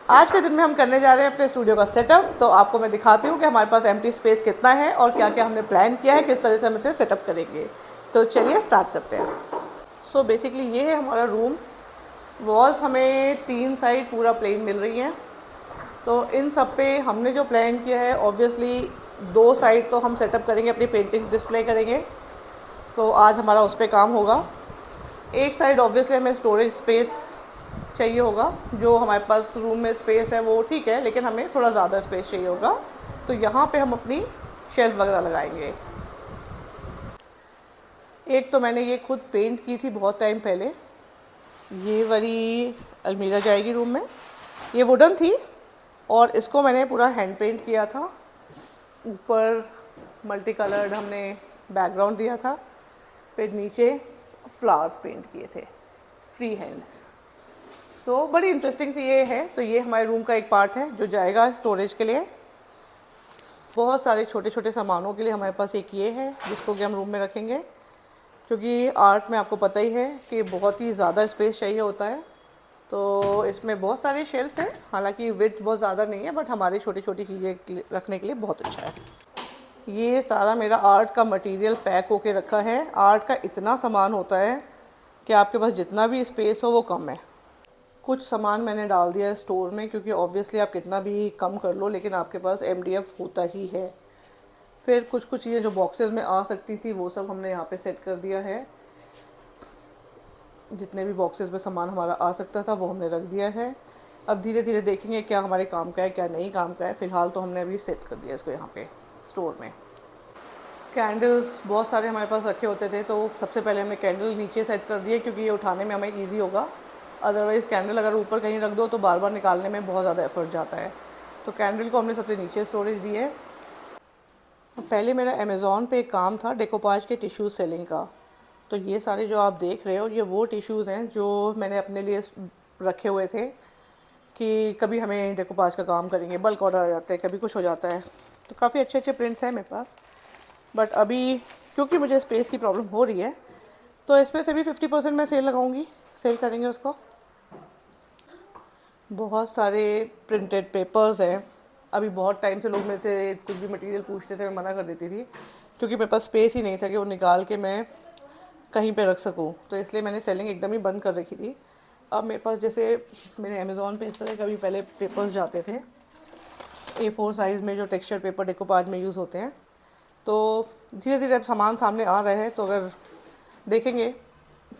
आज के दिन में हम करने जा रहे हैं अपने स्टूडियो का सेटअप। तो आपको मैं दिखाती हूँ कि हमारे पास एम्प्टी स्पेस कितना है और क्या क्या हमने प्लान किया है, किस तरह से हम इसे सेटअप करेंगे। तो चलिए स्टार्ट करते हैं। सो बेसिकली ये है हमारा रूम। वॉल्स हमें 3 साइड पूरा प्लेन मिल रही हैं। तो इन सब पे हमने जो प्लान किया है, ऑब्वियसली 2 साइड तो हम सेटअप करेंगे, अपनी पेंटिंग्स डिस्प्ले करेंगे। तो आज हमारा उस पर काम होगा। एक साइड ऑब्वियसली हमें स्टोरेज स्पेस चाहिए होगा। जो हमारे पास रूम में स्पेस है वो ठीक है, लेकिन हमें थोड़ा ज़्यादा स्पेस चाहिए होगा। तो यहाँ पे हम अपनी शेल्फ वगैरह लगाएंगे। एक तो मैंने ये खुद पेंट की थी बहुत टाइम पहले। ये वाली अलमीरा जाएगी रूम में। ये वुडन थी और इसको मैंने पूरा हैंड पेंट किया था। ऊपर मल्टी कलर्ड हमने बैकग्राउंड दिया था, फिर नीचे फ्लावर्स पेंट किए थे फ्री हैंड। तो बड़ी इंटरेस्टिंग सी ये है। तो ये हमारे रूम का एक पार्ट है जो जाएगा स्टोरेज के लिए। बहुत सारे छोटे छोटे सामानों के लिए हमारे पास एक ये है जिसको कि हम रूम में रखेंगे, क्योंकि आर्ट में आपको पता ही है कि बहुत ही ज़्यादा स्पेस चाहिए होता है। तो इसमें बहुत सारे शेल्फ हैं, हालांकि विड्थ बहुत ज़्यादा नहीं है, बट हमारी छोटी छोटी चीज़ें रखने के लिए बहुत अच्छा है। ये सारा मेरा आर्ट का मटेरियल पैक होके रखा है। आर्ट का इतना सामान होता है कि आपके पास जितना भी स्पेस हो वो कम है। कुछ सामान मैंने डाल दिया है स्टोर में, क्योंकि ऑब्वियसली आप कितना भी कम कर लो लेकिन आपके पास एमडीएफ होता ही है। फिर कुछ कुछ चीज़ें जो बॉक्सेस में आ सकती थी वो सब हमने यहाँ पे सेट कर दिया है। जितने भी बॉक्सेस में सामान हमारा आ सकता था वो हमने रख दिया है। अब धीरे धीरे देखेंगे क्या हमारे काम का है क्या नहीं काम का है। फ़िलहाल तो हमने अभी सेट कर दिया इसको यहाँ पे स्टोर में। कैंडल्स बहुत सारे हमारे पास रखे होते थे, तो सबसे पहले हमने कैंडल नीचे सेट कर दिए क्योंकि ये उठाने में हमें ईजी होगा। अदरवाइज़ कैंडल अगर ऊपर कहीं रख दो तो बार बार निकालने में बहुत ज़्यादा एफर्ट जाता है। तो कैंडल को हमने सबसे नीचे स्टोरेज दी है। पहले मेरा अमेज़ॉन पे एक काम था डेकोपाज के टिश्यूज़ सेलिंग का। तो ये सारे जो आप देख रहे हो ये वो टिश्यूज़ हैं जो मैंने अपने लिए रखे हुए थे कि कभी हमें डेकोपाज का काम करेंगे, बल्क ऑर्डर आ जाते हैं, कभी कुछ हो जाता है। तो काफ़ी अच्छे अच्छे प्रिंट्स हैं मेरे पास। बट अभी क्योंकि मुझे स्पेस की प्रॉब्लम हो रही है तो इसमें से भी 50% मैं सेल लगाऊंगी, सेल करेंगे उसको। बहुत सारे प्रिंटेड पेपर्स हैं। अभी बहुत टाइम से लोग मेरे से कुछ भी मटेरियल पूछते थे, मैं मना कर देती थी क्योंकि मेरे पास स्पेस ही नहीं था कि वो निकाल के मैं कहीं पे रख सकूं। तो इसलिए मैंने सेलिंग एकदम ही बंद कर रखी थी। अब मेरे पास जैसे मेरे अमेज़ॉन पे इस तरह का भी पहले पेपर्स जाते थे A4 साइज़ में, जो टेक्सचर पेपर डेकोपाज में यूज़ होते हैं। तो धीरे धीरे अब सामान सामने आ रहे हैं, तो अगर देखेंगे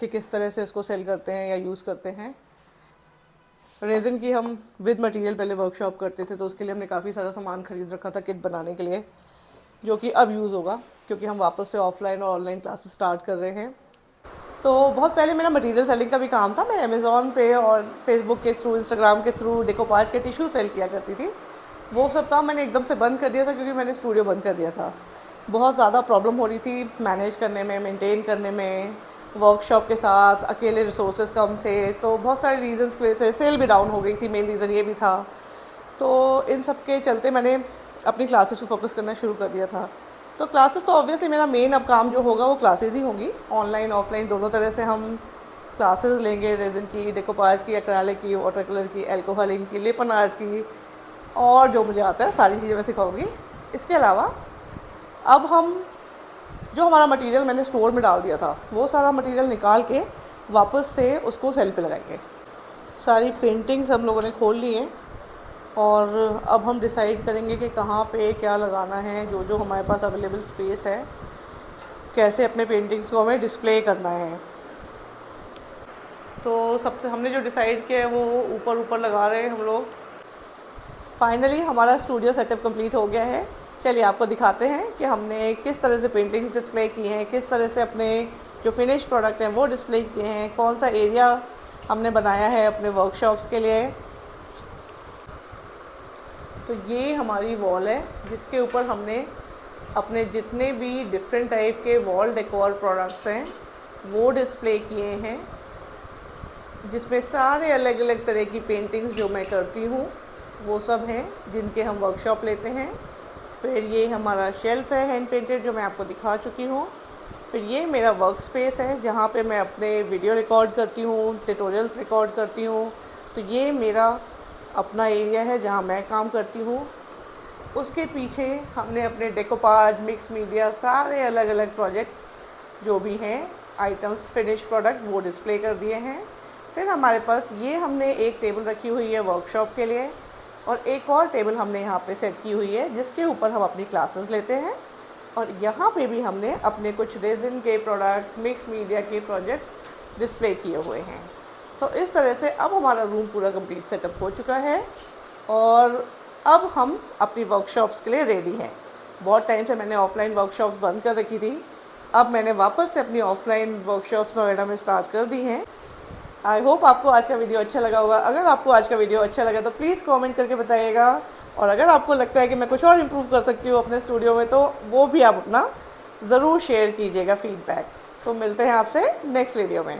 कि किस तरह से इसको सेल करते हैं या यूज़ करते हैं। रेज़न की हम विद मटेरियल पहले वर्कशॉप करते थे, तो उसके लिए हमने काफ़ी सारा सामान खरीद रखा था किट बनाने के लिए, जो कि अब यूज़ होगा क्योंकि हम वापस से ऑफलाइन और ऑनलाइन क्लासेस स्टार्ट कर रहे हैं। तो बहुत पहले मेरा मटेरियल सेलिंग का भी काम था। मैं अमेज़ॉन पे और फेसबुक के थ्रू, इंस्टाग्राम के थ्रू डेकोपाज के टिश्यू सेल किया करती थी। वो सब काम मैंने एकदम से बंद कर दिया था क्योंकि मैंने स्टूडियो बंद कर दिया था। बहुत ज़्यादा प्रॉब्लम हो रही थी मैनेज करने में, मेंटेन करने में। वर्कशॉप के साथ अकेले रिसोर्सेज कम थे, तो बहुत सारे रीज़न्स की वजह से सेल भी डाउन हो गई थी। मेन रीज़न ये भी था। तो इन सब के चलते मैंने अपनी क्लासेस पे फोकस करना शुरू कर दिया था। तो क्लासेस तो ऑब्वियसली मेरा मेन अब काम जो होगा वो क्लासेस ही होंगी, ऑनलाइन ऑफलाइन दोनों तरह से हम क्लासेस लेंगे। रेज़न की, डेकोपाज की, एक्रेलिक की, वाटर कलर की, अल्कोहलिंग की, लिपन आर्ट की, और जो मुझे आता है सारी चीज़ें मैं सिखाऊंगी। इसके अलावा अब हम जो हमारा मटेरियल मैंने स्टोर में डाल दिया था वो सारा मटेरियल निकाल के वापस से उसको सेल पे लगाएंगे। सारी पेंटिंग्स हम लोगों ने खोल ली हैं और अब हम डिसाइड करेंगे कि कहाँ पे क्या लगाना है। जो जो हमारे पास अवेलेबल स्पेस है, कैसे अपने पेंटिंग्स को हमें डिस्प्ले करना है। तो सबसे हमने जो डिसाइड किया है वो ऊपर ऊपर लगा रहे हैं हम लोग। फाइनली हमारा स्टूडियो सेटअप कंप्लीट हो गया है। चलिए आपको दिखाते हैं कि हमने किस तरह से पेंटिंग्स डिस्प्ले की हैं, किस तरह से अपने जो फिनिश प्रोडक्ट हैं वो डिस्प्ले किए हैं, कौन सा एरिया हमने बनाया है अपने वर्कशॉप्स के लिए। तो ये हमारी वॉल है जिसके ऊपर हमने अपने जितने भी डिफरेंट टाइप के वॉल डेकोर प्रोडक्ट्स हैं वो डिस्प्ले किए हैं, जिसमें सारे अलग अलग तरह की पेंटिंग्स जो मैं करती हूँ वो सब हैं जिनके हम वर्कशॉप लेते हैं। फिर ये हमारा शेल्फ है हैंड पेंटेड जो मैं आपको दिखा चुकी हूँ। फिर ये मेरा वर्क स्पेस है जहाँ पे मैं अपने वीडियो रिकॉर्ड करती हूँ, ट्यूटोरियल्स रिकॉर्ड करती हूँ। तो ये मेरा अपना एरिया है जहाँ मैं काम करती हूँ। उसके पीछे हमने अपने डेकोपार्ट, मिक्स मीडिया, सारे अलग अलग प्रोजेक्ट जो भी हैं आइटम्स, फिनिश प्रोडक्ट, वो डिस्प्ले कर दिए हैं। फिर हमारे पास ये हमने एक टेबल रखी हुई है वर्कशॉप के लिए, और एक और टेबल हमने यहाँ पे सेट की हुई है जिसके ऊपर हम अपनी क्लासेस लेते हैं। और यहाँ पे भी हमने अपने कुछ रेजिन के प्रोडक्ट, मिक्स मीडिया के प्रोजेक्ट डिस्प्ले किए हुए हैं। तो इस तरह से अब हमारा रूम पूरा कंप्लीट सेटअप हो चुका है और अब हम अपनी वर्कशॉप्स के लिए रेडी हैं। बहुत टाइम से मैंने ऑफलाइन वर्कशॉप्स बंद कर रखी थी, अब मैंने वापस से अपनी ऑफलाइन वर्कशॉप्स नोएडा में स्टार्ट कर दी हैं। आई होप आपको आज का वीडियो अच्छा लगा होगा। अगर आपको आज का वीडियो अच्छा लगा तो प्लीज़ कमेंट करके बताइएगा, और अगर आपको लगता है कि मैं कुछ और इम्प्रूव कर सकती हूँ अपने स्टूडियो में तो वो भी आप अपना ज़रूर शेयर कीजिएगा फीडबैक। तो मिलते हैं आपसे नेक्स्ट वीडियो में।